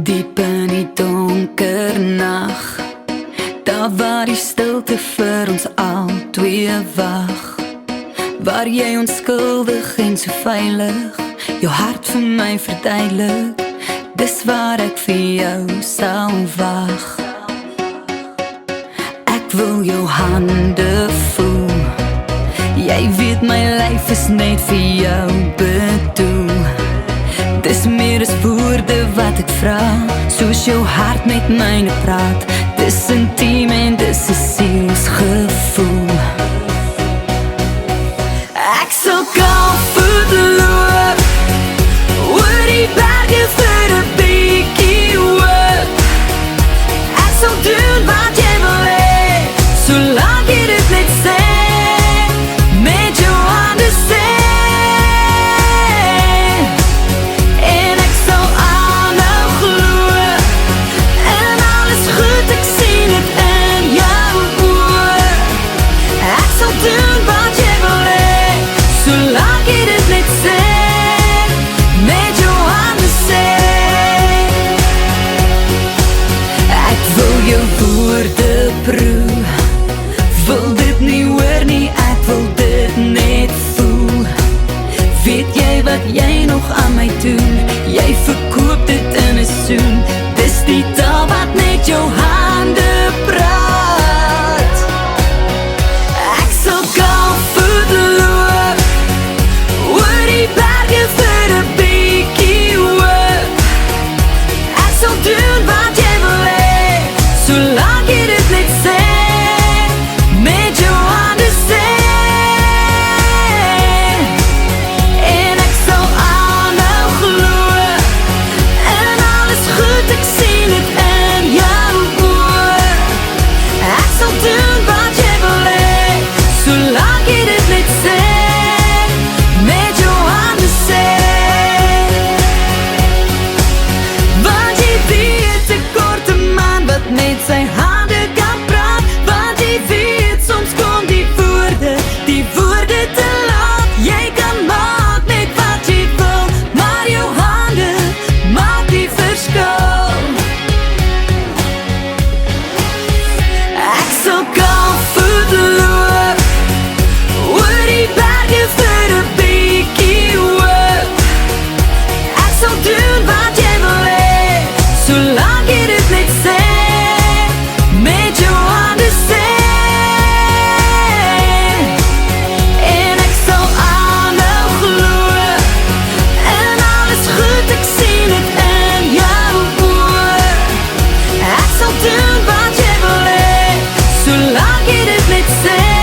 Diep in die donker nag, daar waar die stilte vir ons al twee wag, waar jy onskuldig en so veilig jou hart vir my verduidelik, dis waar ek vir jou sal wag. Ek wil jou hande voel, jy weet my lyf is net vir jou bedoel. Dis meer as woorde wat ek vra, soos jou hart met myne praat. Dis intiem en dis 'n sielsgevoel. Ek sal koud loop oor die berge vir 'n bietjie hoop. Ek sal doen wat jy wil hê, solank jy dit net sê, met jou hande sê. Woorde proe, wil dit nie hoor nie, ek wil dit net voel. Weet jy wat jy nog aan my doen? Jy verkoop dit in 'n soen. Dis die taal wat met jou hande praat. Ek sal koud loop oor die berge vir 'n bietjie hoop. Ek sal doen wat jy wil hê, solank jy dit net sê, met jou hande sê. En ek sal aanhou glo, en alles goed, ek sien het in jou oë. Ek sal doen wat jy wil hê, solank jy dit net sê, met jou hande sê. Want jy weet, 'n korte man wat met sy hande kan praat, want jy weet, soms kom die woorde te laat. Jy kan maak net wat jy wil, maar jou hande maak die verskil. Ek sal koud loop oor die berge vir 'n bietjie hoop. Ek sal doen wat jy wil hê, solank jy dit net sê, met jou hande sê. En ek sal aanhou glo, en alles goed, ek sien het in jou oë. Ek sal doen wat jy wil hê, solank jy dit net sê.